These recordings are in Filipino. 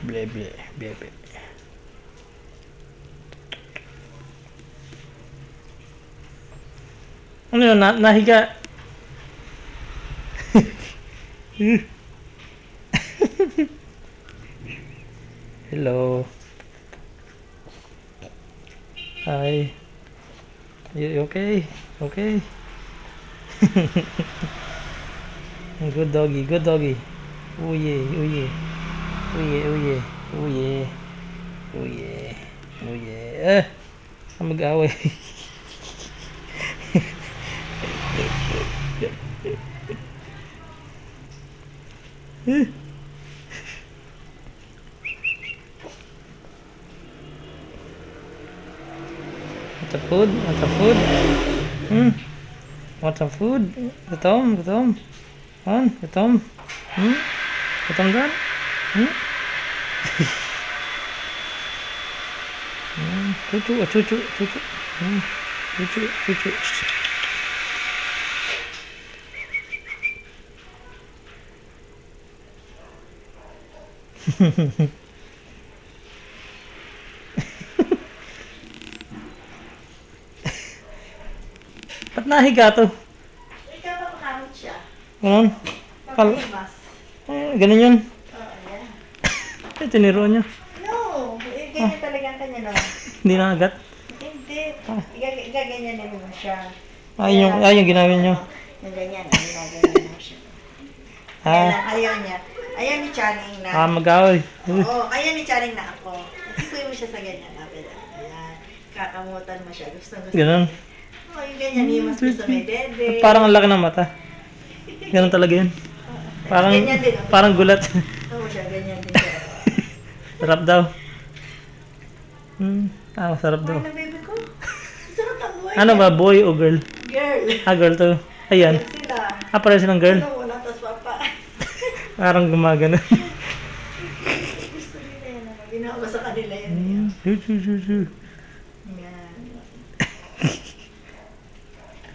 Ble, ble, ble, ble. Ano yun? Nahiga. Hello. Hi. You okay? Okay. Good doggy, good doggy. Oh yeah, oh yeah. Oh yeah, oh yeah. Oh yeah. Oh yeah. Oh yeah. Mag-away. Want some food? Want some food? Hmm? Want some food? Gutom? Gutom? On? Gutom? Hmm? Gutom dyan? Hmm? Chuchu, chuchu, chuchu. Chuchu, chuchu. Ba't nahiga to? Ikaw pa makamit siya. Ganon? Mapahimas. Ganon yun? Oo, yan. Tiniro niya. No, ganyan talaga ang kanya, no? Hindi na agat. Hindi. Gaganyanin mo siya. Yung ginawin niyo. Yung ganyan, gaganyanin mo siya. Kaya lang, ayaw niya. Ayaw ni Channing na. Mag-away. Oo, ayaw ni Channing na ako. Ikuy mo siya sa ganyan. Ayan. Kakamutan mo siya. Gusto. Ganon. Oo, yung ganyan. Yung mas gusto may dede. Parang ang laki ng mata. Ganon talaga yun. Ganyan din. Parang gulat. Oo siya, ganyan din siya. Sarap daw. Sarap daw. Ay, na baby ko. Sarap ang buhay. Ano ba, boy o girl? Girl. Girl to. Ayan. Sila. Pareho silang girl. Ano muna, tapos papa. Parang gumagano. Gusto nila yan. Ginawa ko sa kanila yan. Yan.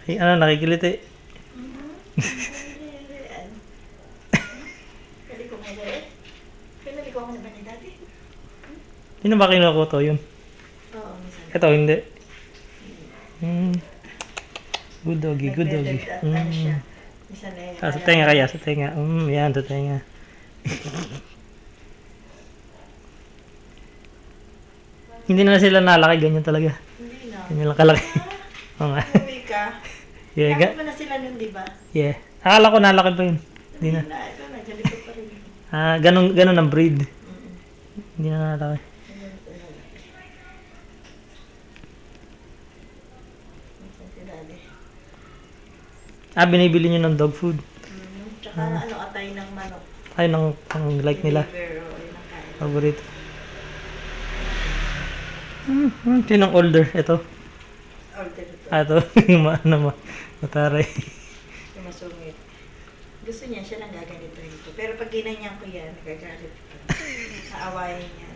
Ay, nakikiliti. Kaliko mo ba eh? Pinaliko ako na ba niya dati? Hindi na ba kinuha ko to yun? Oo, minsan. Ito, hindi. Good doggy, good doggy. Ano siya? Minsan eh. Sa tenga kaya, sa tenga. Yan, sa tenga. Hindi na sila nalaki, ganyan talaga. Hindi na. Ganyan lang kalaki. Oo nga. Umuwi ka. Yeah, Nakit mo na sila nun, di ba? yeah. Akala ko nalaki pa yun. Hindi na. Ito na, galiko pa rin. Ganun ang breed. Hindi na nalaki. Binibili nyo ng dog food. Tsaka atay ng manok. Ay, ng like nila. Liver, o yun ang kain. Favorite. Sinong older? Ito. Order ito. Ito. Yung mataray. Yung masungit. Gusto niya, siya lang gaganito ito. Pero pag ginanyan ko yan, nagagalit ko. Naawayan niya.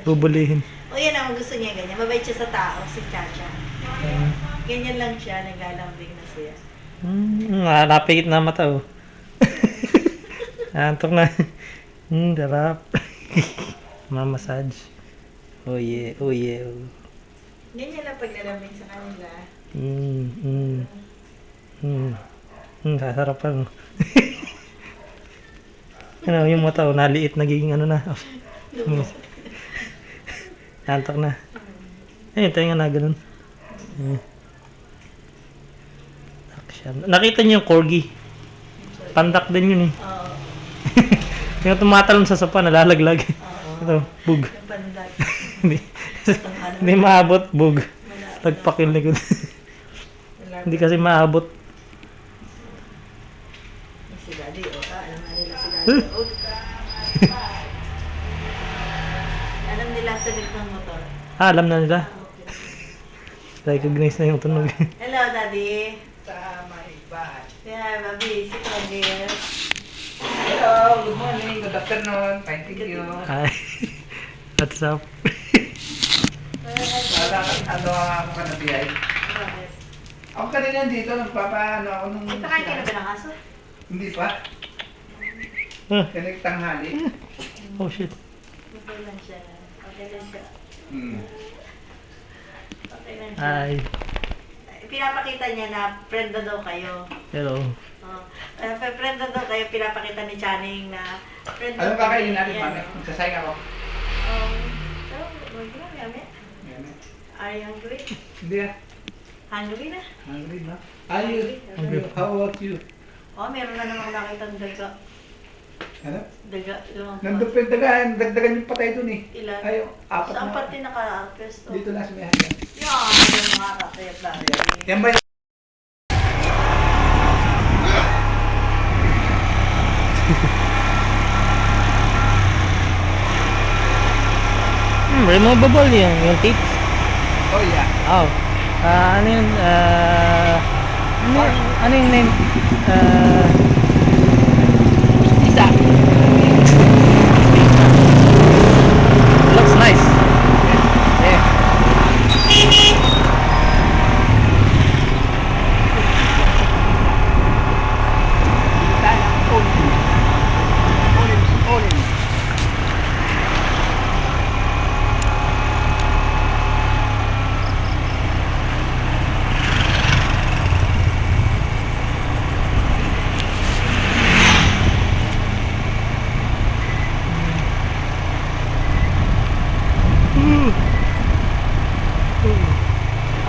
Bubulihin. O yan ang gusto niya ganyan. Mabait siya sa tao, si Chacha. Ganyan lang siya, naglalambing na siya. Napikit na mata oh. Antok na. Darap. Mamasage. Oh yeah, oh yeah. Ganyan lang paglalambing sa kanila. Sasarapan. Ano, yung mata oh, naliit, nagiging ano na. Antok na. Ayun, tayo nga na ganun. Nakita niyo yung corgi. Pandak din yun eh. Oo. Yung tumatalon sa sopa, nalalaglag. Ito, bug. Yung pandag. Hindi maabot, bug. Tagpak yung likod. Hindi kasi maabot. Si Daddy, alam na nila si Daddy. Alam nila sa ng motor. Alam na nila. Recognize na yung tunog. Hello, Daddy. Sa my batch. Yeah, baby, si Claudia. Hello, good morning, good afternoon, fine, thank you. Hi. What's up? Ano ako ka na biyay? Ako kanina dito, nagpapaano ako nung... Ipakain ka na ba ng aso? Hindi pa. Kanig tanghali. Oh shit. Okay lang siya. Okay lang siya. Hmm. Okay lang siya. Hi. Pinapakita niya na friend na daw kayo. Hello. Oh. Friend na daw kayo, pinapakita ni Channing na friend Ano daw ba kami. kayo natin, Yan, mami? oh. Magsasayang ako. Pero, wag na, yami. Yan. Are you hungry? Hindi ah. Hungry na? Hungry na. Are you? Hungry. How about you? Oh, meron na namang nakitang daga. Ano? Daga, lumang Nandun pa yung dagdagan yung patay dun eh. Ilan? Ay, apat Saan na. parte naka-pesto? Dito lang sa may hanggan. Yan, yung mga kakayat na. Yan ba yung... Removable yung tape. Oh yeah. Oh. Ano yun? Ano yung name? Isa. Looks nice. Yeah.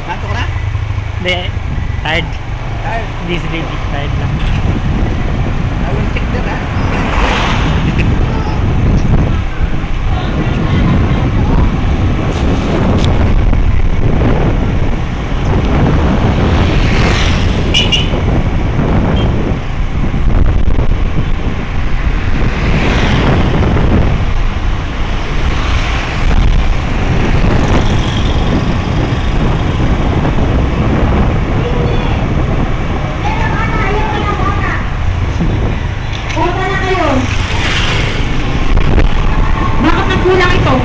Nato ka na? Hindi. Tired. Tired. Hindi si baby. Tired lang. I will check that ah. Punta na kayo. Bakit nagkulang ito?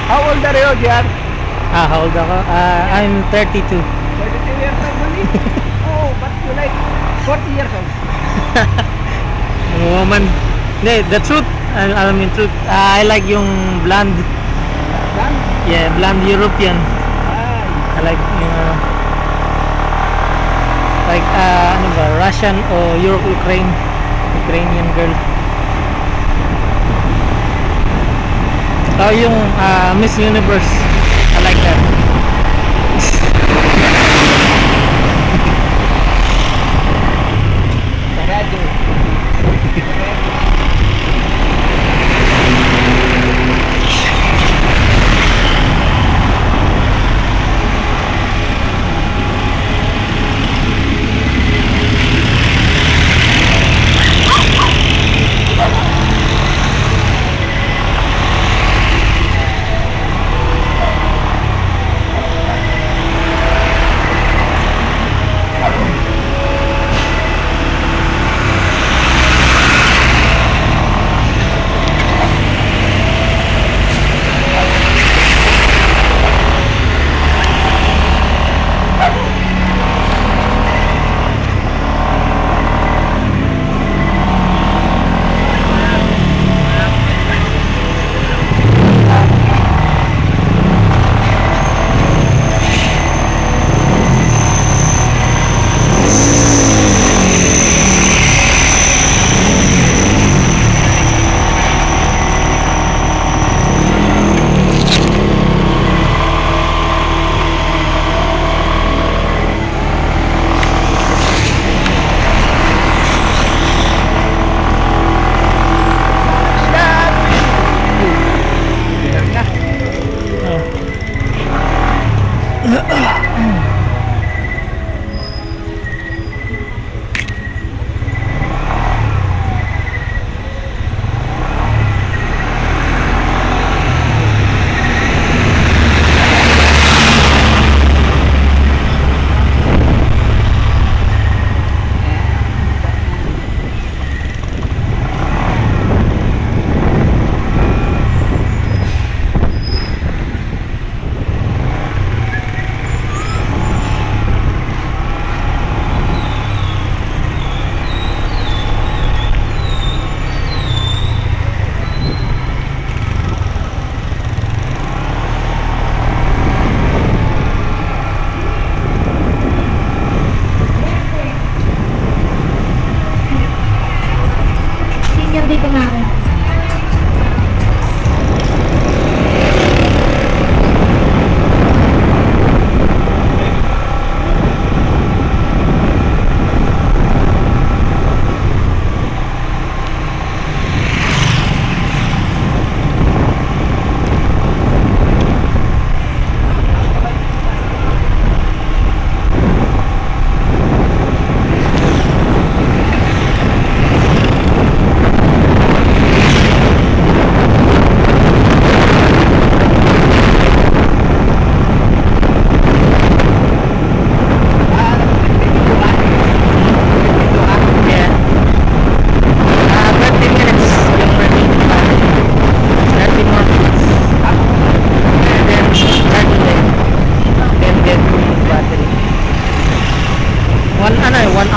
How old are you, Jan? How old ako? I'm 32. 32 years old only? Oh, but you like 40 years old. Woman. Hindi, the truth. Alam yung truth. I like yung blonde. Dan? Yeah, blonde European. Ay. I like yung like ano ba, Russian o Ukrainian girl. Oh, yung Miss Universe. I like that. Radyo.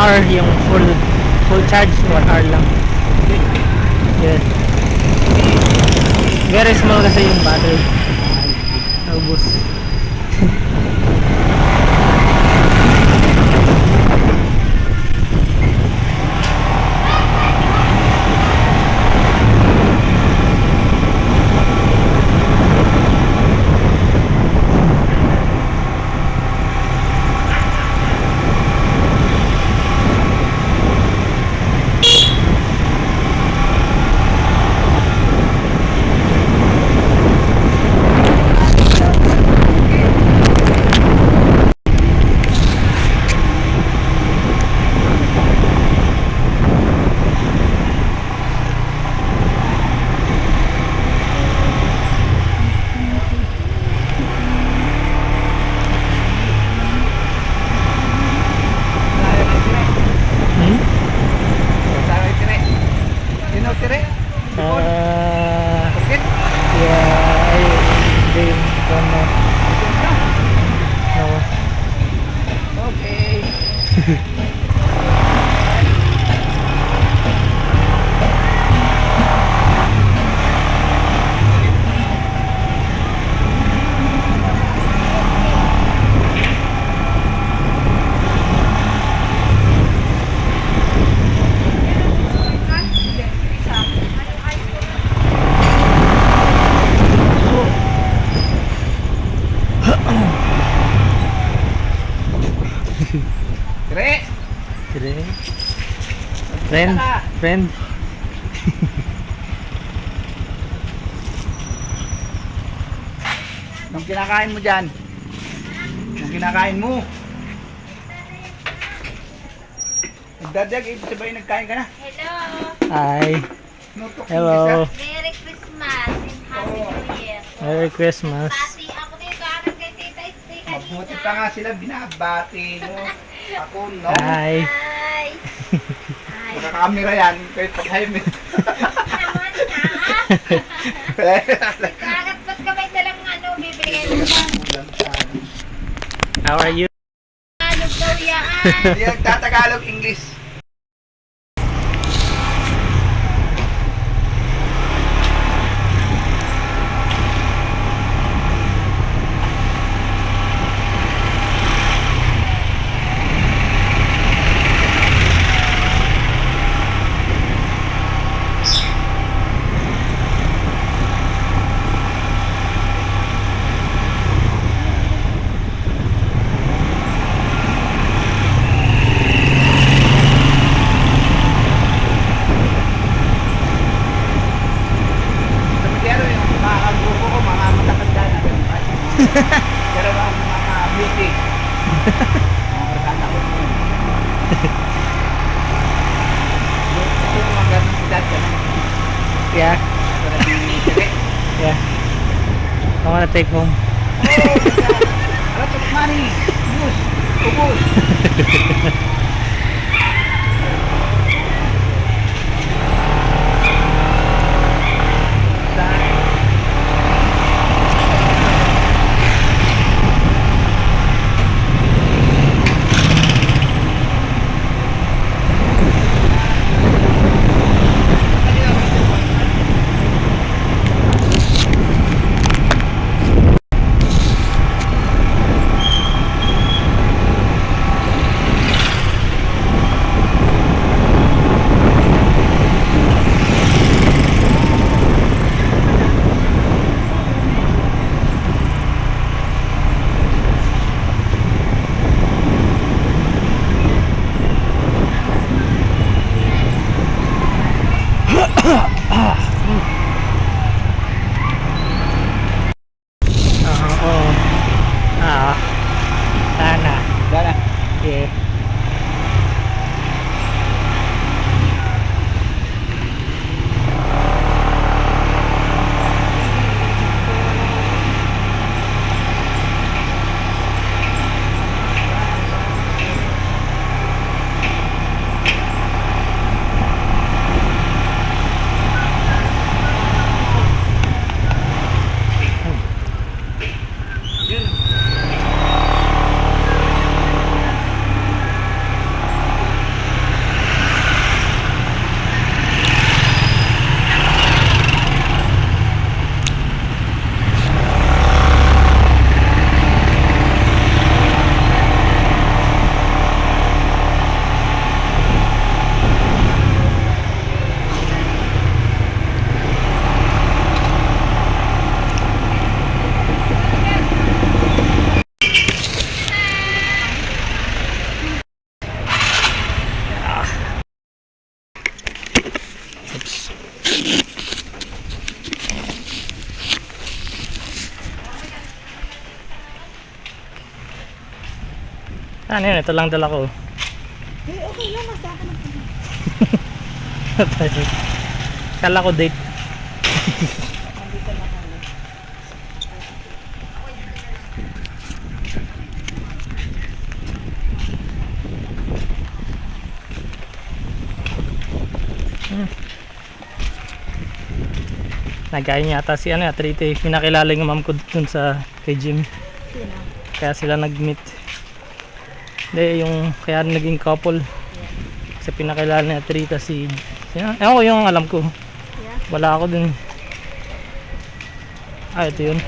hour yung full charge, 1 hour lang. Yes. Very small kasi yung battery. Naubos. Hmm? Taray tire. Sino tire? Okay. Yeah, I don't know. No. Okay. Tire. Tire. Friend, friend. Anong kinakain mo dyan? Anong kinakain mo? Nagdadag, ibig sabihin nagkain ka na. Hello. Hi. Nutok Hello. Merry Christmas and Happy New Year. Merry Christmas. Pati ako dito, aral kay Tita Stay Mabuti kanina. pa nga sila, binabati mo. Ako, no? Hi. Hi. Hi. Nakakamera yan, kahit pag-helmet. Naman na. Kagat ba't ka may dalang bibigay mo ba? How are you? Tagalog daw yan. Hindi nagtatagalog English. Pero yung mga grupo ko, mga matatanda na ganun pa. Pero mga beauty. Mga barkada ko. Ito yung mga ganun edad ka na. Yeah. Ito na yung tire. Yeah. I wanna take home. Oh, Alat of money. Ubus. Ubus. Ano yun? Ito lang dala ko. Eh, okay lang. Masa akin ang Kala ko date. nandito na kami. Nagkain yata si ano, Trite. Pinakilala yung ma'am ko dun sa kay Jim. Sino? Kaya sila nag-meet. Hindi, yung kaya naging couple. Kasi pinakilala ni Trita si... Ako yung alam ko. Yeah. Wala ako dun. Ah, ito yun.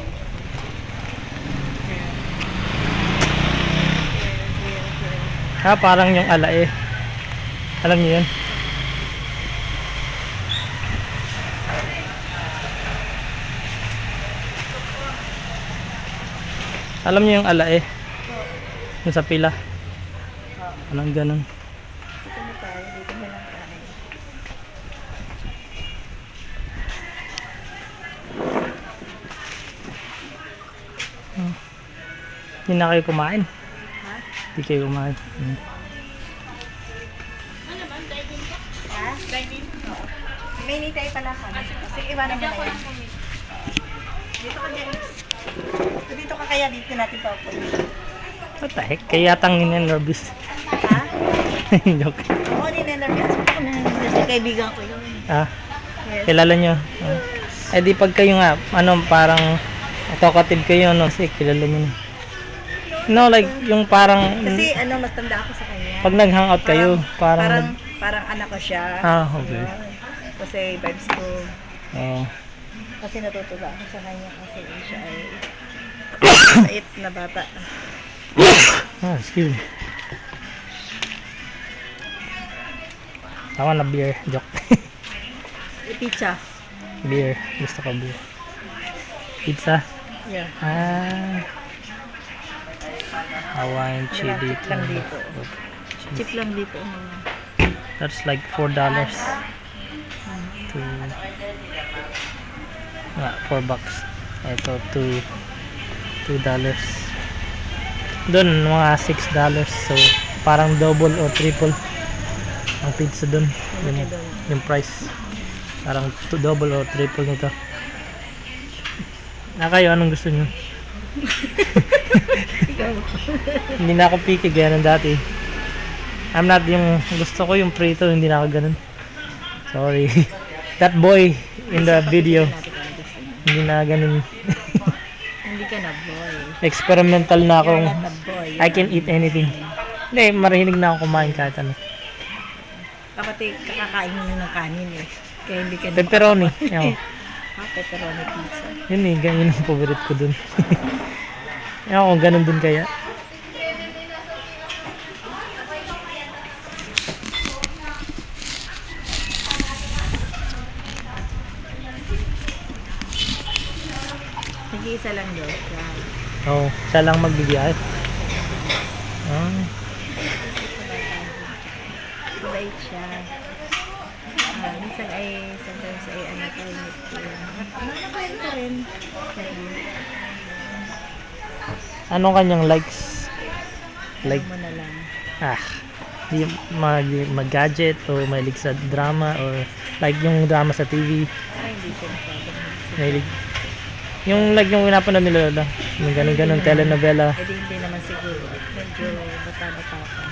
Ah, parang yung alae. Alam niyo yun? Alam niyo yung alae? Yung sa pila. Anong ganun? Dito na tayo. Dito na lang tayo. Hindi na kayo kumain. Ha? Hindi kayo kumain. Ha? Oo. May nitay pala kami. Kasi iwanan mo na yan. Dito ka dyan. Dito ka kaya dito natin paupunin. What the heck? Kaya yatang ninenervous. Ha? Joke. Oo, ninenervyos ako na. Kasi kaibigan ko yun. Ah, Yes. kilala nyo? Ah. Eh di pag kayo nga, ano, parang talkative kayo, no? Kasi kilala nyo na. No, like, yung parang, Kasi ano, mas tanda ako sa kanya. pag nag-hangout kayo, parang, Parang anak ko siya. Ah, okay. Ayun. Kasi vibes ko. oh, Kasi natutuwa ako sa kanya kasi siya ay mait na bata. excuse me. Ako na beer, joke. Pizza. Beer, gusto ko beer. Pizza? Yeah. Ah, Hawaiian chili. Cheap lang dito. Cheap lang dito. That's like $4. To, $4. Ito, $2. Doon, mga $6. So, parang double o triple ang pizza doon. Yung price. Parang double o triple nito. Kayo, anong gusto nyo? Hindi na ako picky gaya ng dati. I'm not yung gusto ko yung prito, hindi na ako ganun. Sorry. That boy in the video, hindi na ganun. Hindi ka na boy. Experimental na You're akong not a boy. I can eat anything. Hindi, marihilig na ako kumain kahit ano. Kapati kakakain mo ng kanin eh. Kaya hindi ka na. Pepperoni. Yan. Ha, pepperoni pizza. Yun eh, ganyan ang favorite ko dun. Ewan ko, ganun dun kaya. Nag-iisa lang daw siya. Oo, siya lang magbibiyay. Ah, Mabait siya. Minsan ay, sometimes ay ano ko, nakakain ko rin. ano kanyang likes? Like, Mo na lang. di mag-gadget o mahilig sa drama or like yung drama sa TV. Ay, hindi siya masyadong Mahilig. Yung like yung pinapanood nila Lola. Yung ganun-ganun telenovela. Eh, hindi naman siguro. Medyo bata-bata pa.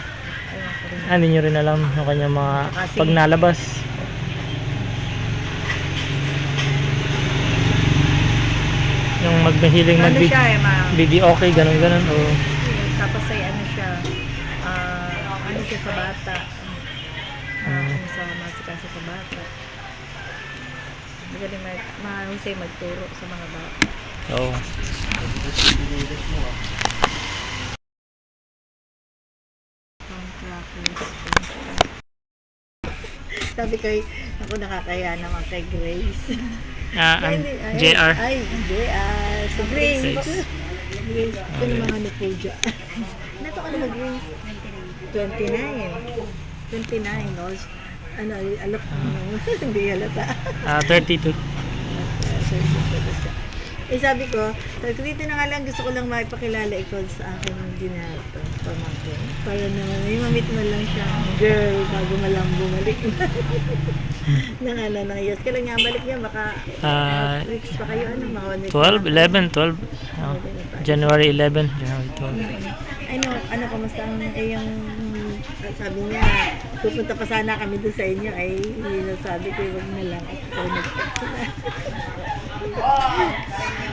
Ewan ko rin. Hindi nyo rin alam yung kanyang mga Kasi- pag nalabas. Yung magmahiling Ano siya eh, video okay, ganun-ganun o tapos ay ano siya, ano siya sa bata. Ano sa masikaso sa bata. Magaling mahusay magturo sa mga bata. oh. Sabi ko, ako nakakaya naman kay Grace. JR. Ay, JR. So, Grace. Grace. Ito yung mga ni Puja. Nato ka na ba, Grace? 29. 29, no? Ano, alok mo. Hindi halata. 32. Eh, sabi ko, dito na nga lang, gusto ko lang maipakilala ikaw sa akin din na ito. pamangkin. Para naman, may mamit mo lang siya, girl, bago malang bumalik. Nang ano, nang years. Kailan nga balik niya? Baka weeks pa kayo, ano, mga 1 week. 12, 11, 12. Oh, January 11, January 12. Ano, kamusta ang, yung, sabi niya, pupunta pa sana kami doon sa inyo, ay, hindi na sabi ko, wag na lang. At ikaw nag-text na.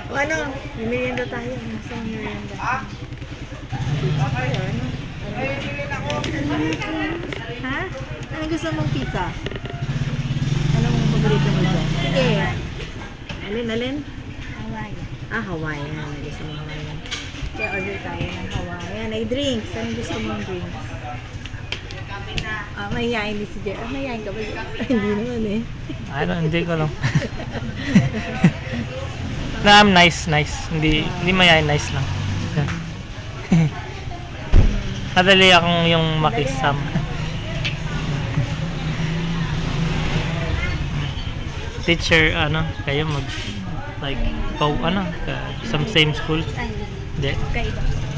O ano, may merienda tayo. Gusto mo merienda? Pizza tayo, ano? Ha? Ano gusto mong pizza? Anong paborito mo dyan? Sige. Alin? Hawaiian. Gusto mo Hawaiian. Kaya order tayo ng Hawaiian. Ay, drinks. Anong gusto mong drinks? Mahihayin din si Jer. Mahihayin ka ba? Hindi naman eh. Hindi ko lang. Na, I'm nice. Hindi mayayain, nice lang. Madali akong yung makisam. Teacher, kayo like, same school? Hindi.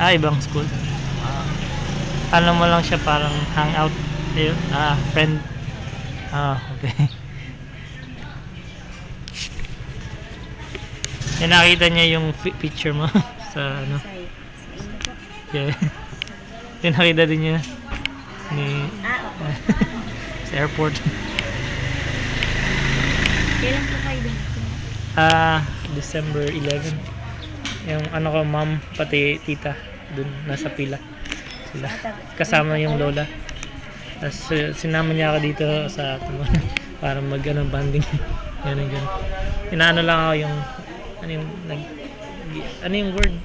Ibang school. Mo lang siya parang hangout. Ayun, friend. Okay. Nakita niya yung picture mo sa Yeah. Nakita din niya sa airport. Kailan po kayo din? December 11. Yung ko, mom, pati tita, dun nasa pila sila. Kasama yung lola. Tapos sinama niya ako dito sa para banding. Ganun. Inaano lang ako yung yung word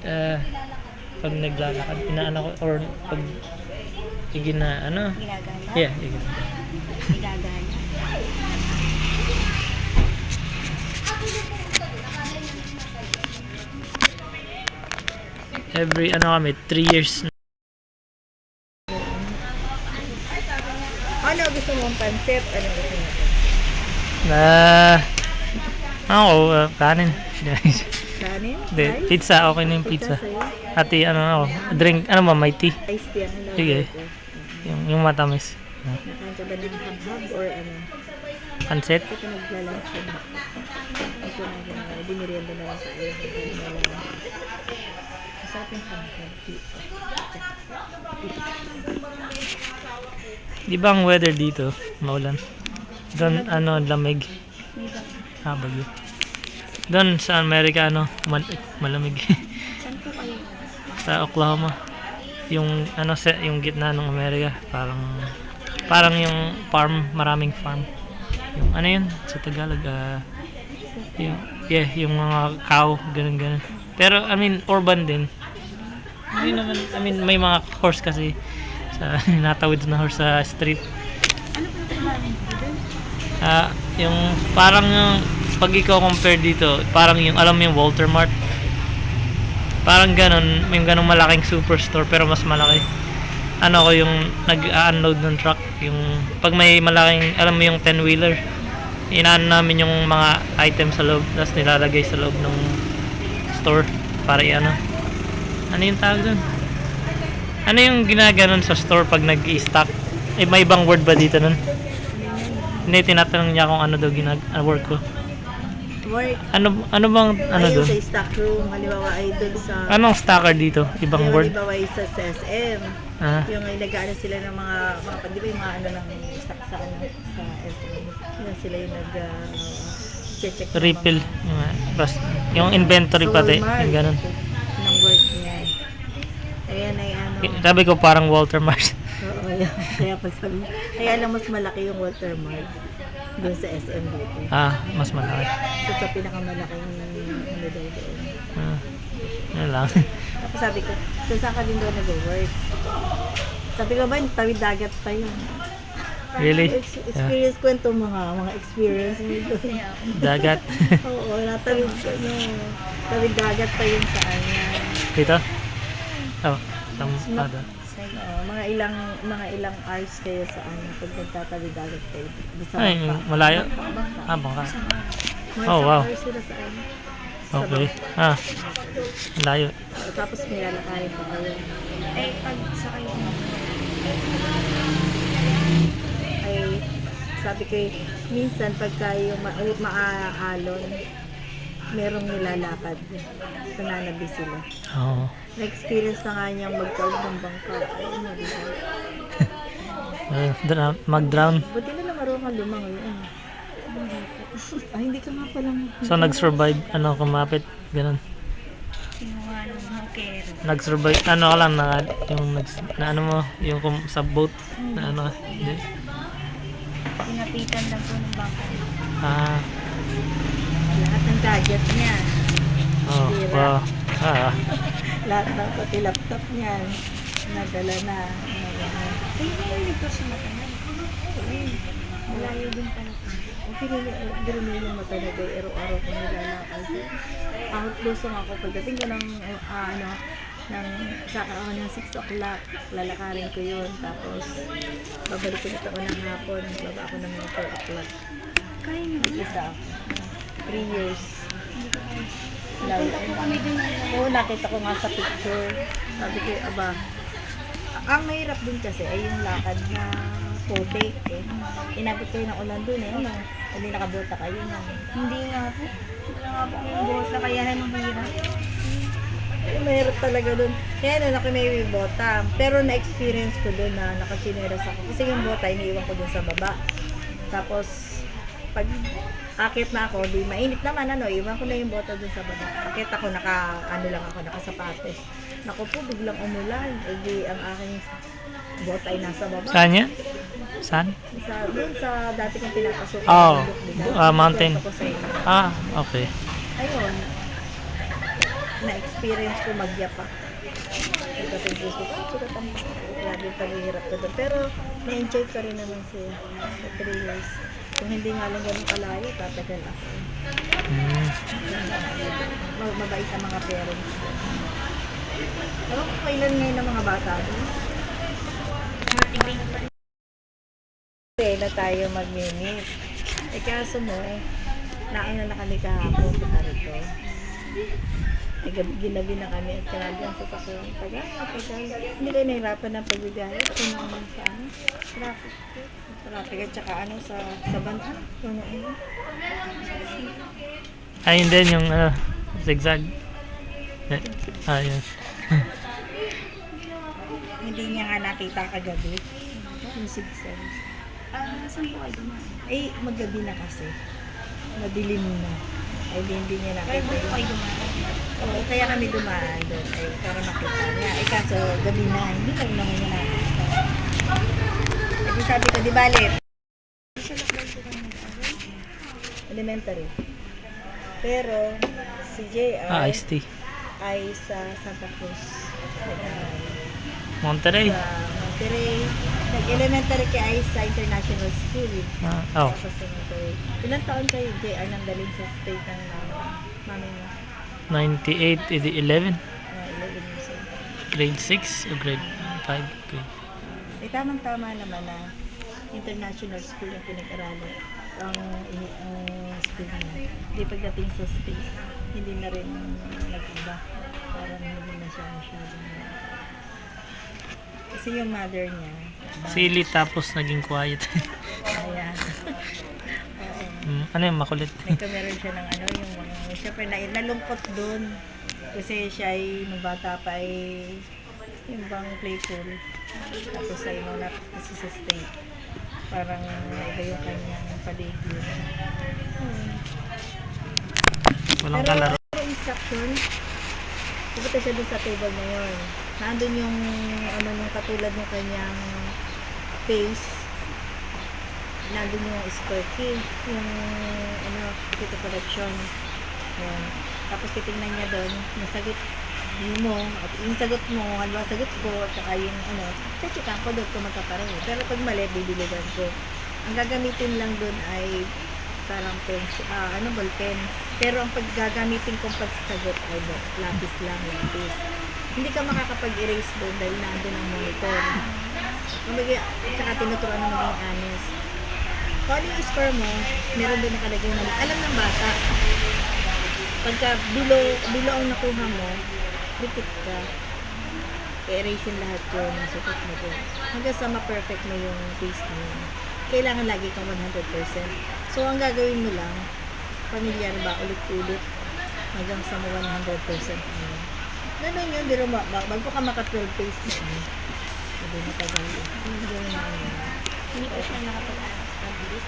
pag naglalakad, inaano ko or pag Ginagala? Yeah, Ginagala. every kami 3 years. Ano gusto mong pancit? Ano gusto mo? Kanin. Kanin? Hindi, Rice? pizza, okay na yung pizza. sa'yo? Ati, drink, may tea. Ice tea ang Sige. Yung matamis. Nakain ka ba ng hab-hab or ano? Pancit? Ito ka naglalunch yun. Ito na dinirienda na lang tayo. Masarap yung hab-hab. Di ba ang weather dito, maulan? Doon, lamig. Bagyo. Doon sa Amerika, malamig. Saan po kayo? Sa Oklahoma. Yung, yung gitna ng Amerika, parang yung farm, maraming farm. Yung, yun, sa Tagalog, yung mga cow, ganun. Pero, urban din. May mga horse kasi, natawid na horse sa street. Ano po yung trabaho mo doon? Yung parang pag ikaw compare dito, parang yung alam mo yung Walter Mart. Parang ganun, yung ganung malaking superstore pero mas malaki. Ko yung nag-unload ng truck, yung pag may malaking, alam mo yung 10-wheeler. Inaan namin yung mga items sa loob, tapos nilalagay sa loob ng store para ano yung tawag doon? Ano yung ginaganon sa store pag nag-i-stock? May ibang word ba dito nun? Hindi, tinatanong niya kung ano daw work ko. Work. Ano bang, doon? Sa stock room, halimbawa ay doon sa... Anong stocker dito? Ibang word? Halimbawa ay sa SM. Yung ay nag-ano sila ng mga di ba yung mga ng stock sa SM. Yun sila yung check. Refill. Yung inventory pati. Yung ganun. Ng work niya. Ayan ay Sabi ko parang Walter Mart. Oo, yan. Kaya pag sabi, kaya lang mas malaki yung Walter Mart doon sa SM dito. Mas malaki. So sa pinakamalaking daw doon. Yun lang. Tapos sabi ko, kung saan ka din doon nag-work? Sabi ko ba, tawid dagat pa yun. Really? Experience ko ito, mga experience mo doon. Dagat. Oo, natawid ko, tawid dagat pa yun sa kanya. Dito? Mga ilang hours kayo sa pag nagtatawid dagat kayo. Malayo? Bangka. Bangka. Mga Oh, wow. hours sila sa Okay. Ah, layo. Tapos may lalakarin pa kayo. Eh, pag sa kayo, Ay, sabi ko, minsan pagka yung maaalon, merong nilalakad. Nananabi sila. Oo. Na-experience na nga niyang magtawag ng bangka. Ay, ano, di ba? Mag-drown. Buti na lang marunong kang lumangoy. Ay, hindi ka nga palang... So, nag-survive. Ano, kumapit. Ganun. kinuha ng hooker. Nag-survive. Ano ka lang, na ano mo, yung sa boat. Na ano, hindi. Pinapitan lang po ng bangka. Ah, Lahat ng gadget niya. oh, Sira. wow. Ah, Lahat ng pati laptop niya. Nadala na. Ay, narinig ko siya matanay. Malayo din pala. Okay, hindi yung mata na ito. Araw-araw ko nilalakad. Outdosong ako. Pagdating ko ng, ng 6 o'clock, lalakarin ko yun. Tapos, babalik ko nito ng hapon. Baba ako ng 4 o'clock. Kaya nyo. Isa ako. 3 years. Punta po kami dun. Oo, nakita ko nga sa picture. Sabi ko, aba, ang mahirap din kasi ay yung lakad na putik eh. Inabot kayo ng ulan dun eh. Ano? Hindi nakabota kayo na. Hindi nga po. Wala nga po yung bota. Kaya nang hirap. Ay, mahirap talaga dun. Kaya na ako may bota. Pero na-experience ko dun na nakasineras ako. Kasi yung bota, iniiwan ko dun sa baba. Tapos, pag akit na ako, di mainit naman, iwan ko na yung bota dun sa baba. Akit ako, nakasapatos. Naku po, biglang umulan. E di, ang aking bota ay nasa baba. saan yan? Saan? Doon sa dati kong pinapasok. Oh, mountain. Ko sa inyo. Ah, okay. Ayun, na-experience ko magyapa. Pagdating gusto ko, sukat ang grabe yung paghihirap ko doon. Pero, na-enjoy ko rin naman siya sa 3 years. Kung hindi nga lang ganun kalayo, tatagal ako. Hmm. Mabait ang mga parents. Pero kung kailan ngayon ng mga bata doon? Motivate pa rin. Kasi na tayo mag-minute. Eh kaso mo, nauna na kami kahapon sa rito. Eh ginabi na kami at kanagang sa sakong tagal. Hindi kayo nahirapan ng pagbigahe. Kung naman sa ano, traffic. Traffic at saka ano sa banda. Ayun din yung zigzag. Ayun. Hindi niya nga nakita kagabi. Yung sigsag. Saan po kayo dumaan? Eh, magabi na kasi. Madilim na. Ay, hindi niya Kaya nakita. po kayo dumaan? Oo, kaya kami dumaan doon. Ay, para makita niya. Eh, kaso, gabi na. Hindi ka rin naman niya nakita. Kasi sabi ko, di balit. Sa lockdown po kayo nag-aral? Elementary. Pero, si JR Iced tea. ay sa Santa Cruz. Nag-aaral. Monterey. Sa Monterey. Nag-elementary kay ay sa International School. Oh. Tapos elementary. Ilan taon kayo, JR, nang dalhin sa state ng mami mo? 98, 11. 11 years old. Grade 6 o grade 5? Grade. Eh, tamang-tama naman na international school yung pinag-aralan. Ang school niya. Hindi pagdating sa state, hindi na rin nag-iba. Parang hindi na siya masyadong. Kasi yung mother niya, Silly tapos naging quiet. ayan. Oo. Ano yung makulit? Nagkameron siya ng yung mga, syempre nalungkot dun. Kasi siya ay, nung bata pa ay, yung bang playful. Tapos ay nuna kasi sa state. Parang iba yung kanyang paligid. Walang kalaro. Pero instruction, pupunta siya dun sa table na yun. Nandun yung, nung katulad ng kanyang face. Nandun yung square key. Yung, dito production. Yun. Tapos titingnan niya doon, yung sagot mo, at yung sagot mo, halimbawa sagot ko, at saka yung check-checkan ko doon kung magkapareho. Pero pag mali, bibiligan ko. Ang gagamitin lang doon ay parang ballpen. Pero ang paggagamitin kong pagsasagot ay lapis lang, lapis. Hindi ka makakapag-erase doon dahil nandun ang monitor. Tsaka tinuturuan na maging honest. Kung ano yung score mo, meron doon nakalagay na alam ng bata. Pagka below ang nakuha mo, repeat ka. I-erasein lahat yun, sukat mo doon. Hanggang sa ma-perfect mo yung paste mo. Kailangan lagi kang 100%. So, ang gagawin mo lang, pamilyar ba, ulit-ulit, hanggang sa 100% mo. Ganun yun, biro mo, bago ka maka-12 paste mo. Hindi matagal yun. Ganun na yun. Hindi pa siya nakapag-establish.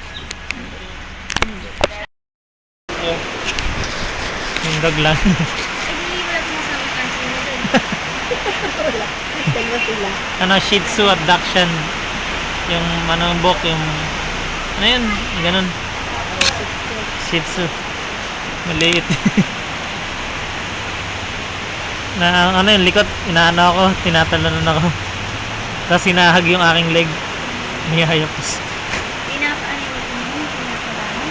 Yung dog lang. Eh, di wala pinasama kasi mo dun. Wala. Tingnan sila. Ano, Shih Tzu at Dachshund. Yung ano, book, yung ano yun, ganun. Shih Tzu. Maliit. Na ano yung likot, inaano ako, tinatalanan ako. Tapos hinahag yung aking leg. Nihayapos. Pinapaan mo yun, pinapalaman.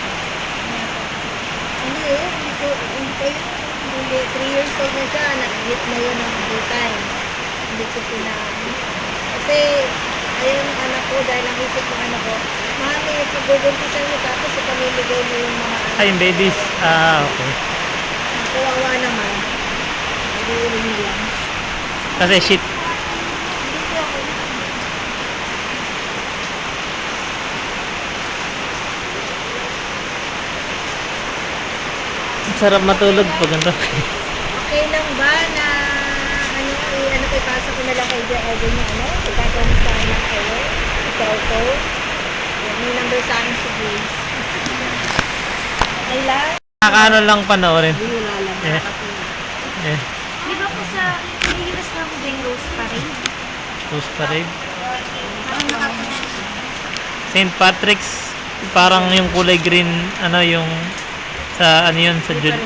Hindi eh, hindi ko yun. Hindi, 3 years old na siya, nag-hit na yun ng daytime. Hindi ko kasi, ayun ang anak ko, dahil ang isip ng anak ko, mami, pagbubuntisan mo tapos ipamimigay mo yung mga anak. Ay, yung babies. Ah, okay. Kawawa naman. Nag-iirin lang. Kasi shit. Hindi ko ako. Sarap matulog pag ganito. Okay lang ba na ano ko ipasa ko na lang kay Evan yung ano? Ipakamustahan lang kayo? Cellphone? Yan, may number sa akin si Grace. Okay lang? Nakakaano lang panoorin. Hindi, wala lang. Eh. Eh, Di ba po sa Pilipinas lang po ba yung Rose Parade? Rose Parade. Parang nakapunta. St. Patrick's, parang yung kulay green, ano yung sa ano yun, sa June.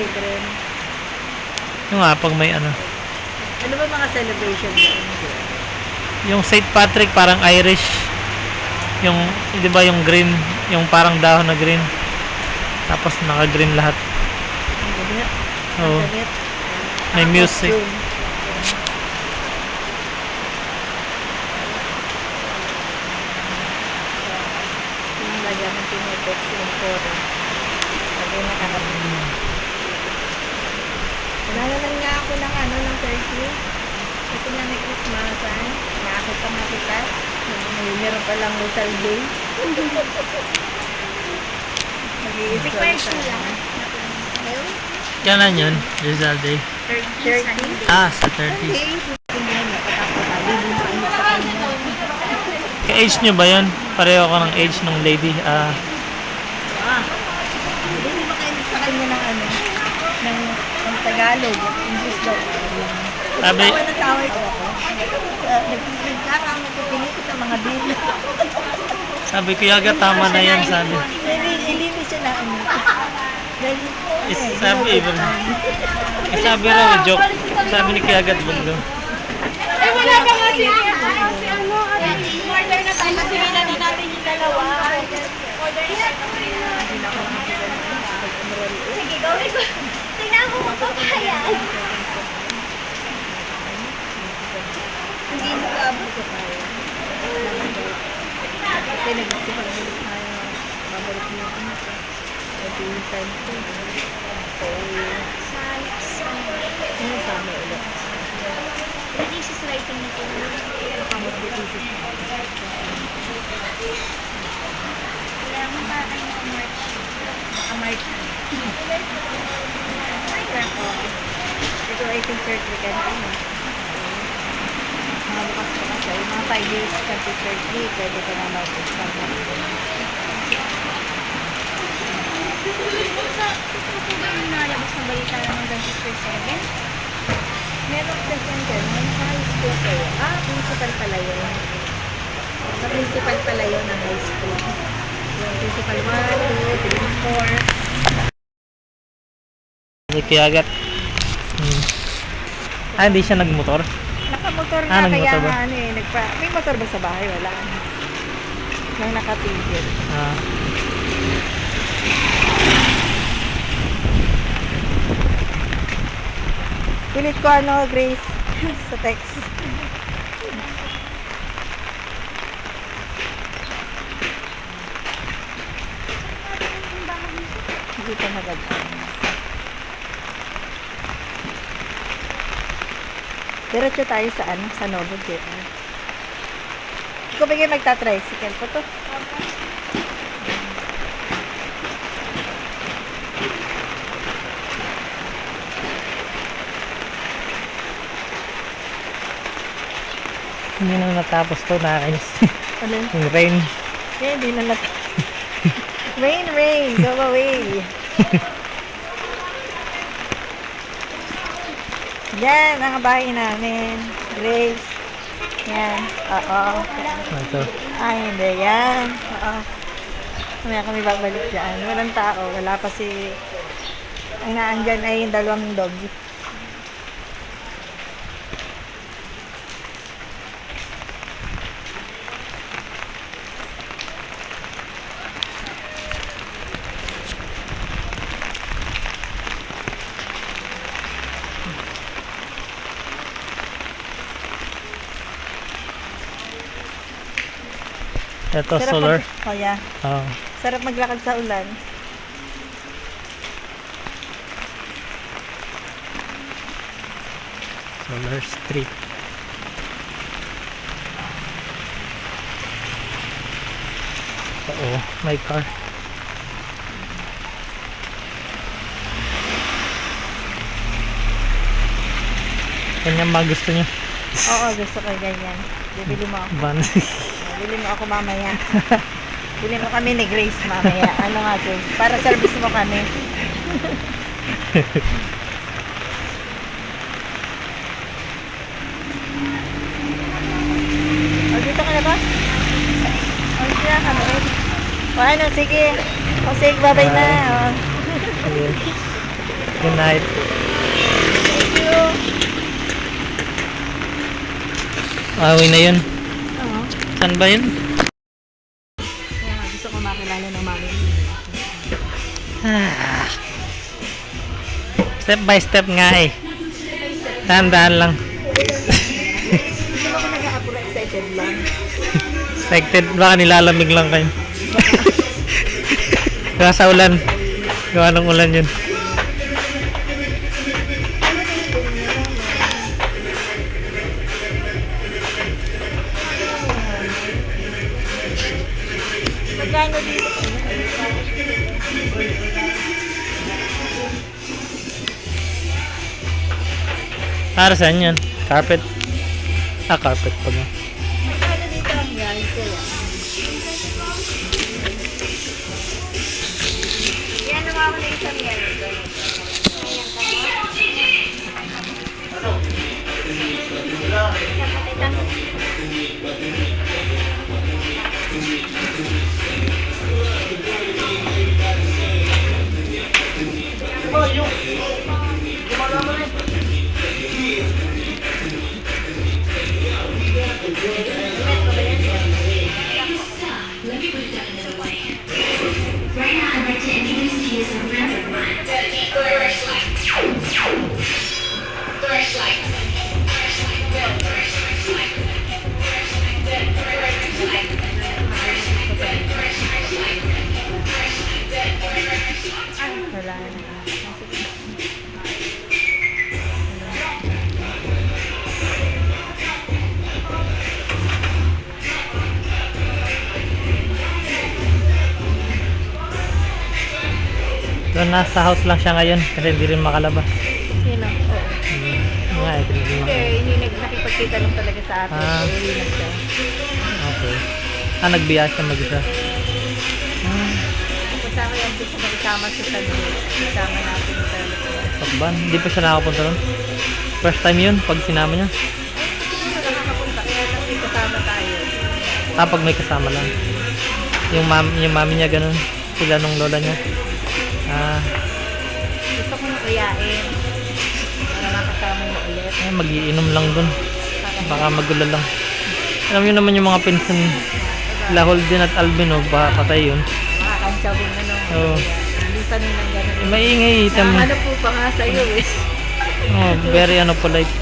Yung nga, pag may ano. Ano ba mga celebration mo? Yung St. Patrick, parang Irish. Yung, di ba yung green, yung parang dahon na green. Tapos naka-green lahat. Ang ganit. Oo. Ang ganit. May music. Costume. Yung lagyan ng tinetext yung photo. Lagyan na kakapin. Nalalan nga ako ng ano, ng Turkey. Kasi nga may Christmasan. Nakakita nga kita. Meron palang Rizal Day. Nag-iisip Required po lang. Ayun. Kailan yun? Rizal Day. 30 Sunday. Ah, sa 30. Hindi. Hindi na nakakapalibin pa niya sa kanya. Ka-age nyo ba yun? Pareho ko ng age ng lady. Ah, Hindi ba kayo sa kanya ng ano? Ng Tagalog. English daw. sabi, Tawa na tawa ito ako. Nagkakama ko pinipit ang mga dili. sabi ko yaga tama na yan, sabi. Hindi siya na ano. Dahil, Sabi, sabi raw, joke. Sabi ni Kiagat Bundo. Ay, wala pa nga si ano, order na tayo. Sinila na natin yung dalawa. Order na tayo. Sige, gawin ko. Tingnan ko magpapayag. hindi mo kaabot ko tayo. Kasi nagsipag-balik tayo. Babalik mo yung ano ko. Ito yung time ko. So, ano sa amin ulit? Thesis writing na po. Nakamot ko thesis ko. Kailangan pa kayo ng March. Naka-March. Ito I think third weekend ko na. Mga bukas ko kasi. Mga 5 years ka to third week. Pwede ka na mag-exam na. Gusto ko ba yung nalabas na balita ng Dentist 7? Meron kasi dyan. May high school kayo. Principal pala yun. Sa principal pala yun ng high school. Yung principal 1, 2, 3, 4. Si Kiagat. Ah, hindi siya nagmotor. Nakamotor Ah, na kaya nagmotor ba? nga ano eh. May motor ba sa bahay? Wala. Nang nakatigil. Ah, Pilit ko ano, Grace, sa text. Hindi pa maganda. Diretso tayo sa ano, sa Novo JR. Ikaw ba kayo magta-tricycle po to? Hindi na natapos to, nakakainis. Alin? Yung rain. Eh, di na nat... Rain, rain, go away. Yan, ang bahay namin. Grace. Yan, oo. Ito. Ay, hindi, yan. Oo. Mamaya kami babalik dyan. Walang tao, wala pa si... Ang naandyan ay yung dalawang dog. Ito, solar. Oh, yeah. Oh. Sarap maglakad sa ulan. Solar street. Oo, may car. Ganyan ba gusto niyo? Oo, gusto ko ganyan. Bibili mo ako. Van. Bili mo ako mamaya. Bili mo kami ni Grace mamaya. Ano nga, Grace? Para service mo kami. O, dito ka na ba? O, dito na kami. O, ano, sige. O, sige, bye-bye na. O. Yes. Good night. Thank you. Awi na yun. Oo. Saan ba yun? Kaya nga, gusto ko makilala ng mami. Step by step nga eh. Dahan-dahan lang. Gusto ko nag-aapura, excited lang. Expected, baka nilalamig lang kayo. Gawa sa ulan. Gawa ng ulan yun. Magkano dito? Para saan yan? Carpet? Ah, carpet pa ba? Magkano dito ang yan? Kaya. Yan naman ako na isang yan. Right now, I'd like to introduce to you some friends of mine. Wala na. So, nasa house lang siya ngayon kasi hindi rin makalabas. Sino? Oo. Nga eh, hindi rin Hindi, hindi nakipagkita lang talaga sa atin. Ah. Uwi na siya. Okay. Ah, nagbiya siya mag-isa. Punta ko yung gusto magkasama sa Sunday. Kasama natin sa Takban. Hindi pa siya nakapunta ron. First time yun, pag sinama niya. Hindi na nakakapunta. Kaya lang may kasama tayo. Ah, pag may kasama lang. Yung mami niya ganun. Sila nung lola niya. Ah, Gusto ko na uyain. Para makasama mo ulit. eh, mag-iinom lang dun. Baka magulo lang. Alam niyo naman yung mga pinsan Lahol din at Albino, baka patay yun. Makakansyaw din ano. Oo. Hindi pa nung nang gano'n. Eh, maingay itam. Ano po pa nga sa'yo eh. Oh, very polite.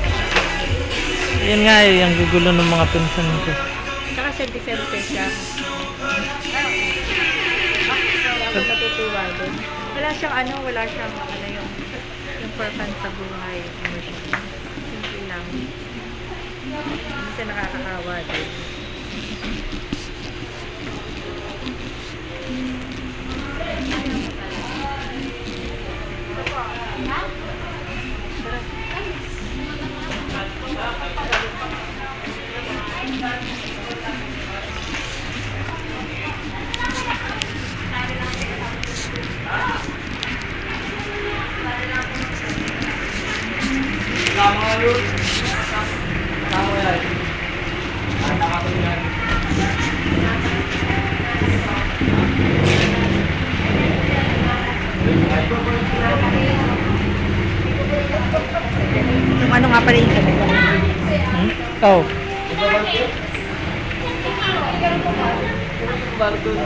Yan nga eh, yung gugulo ng mga pinsan ko. Saka siya December siya. Kaya ako natutuwa doon. Wala siyang wala siyang yung purpose sa buhay. Ano siya. Simple lang. Hindi siya nakakaawa din. Tama yun. Tama yan. Nakakatuloy yan. Yung ano nga pala yung kanila. Oh. Bago doon.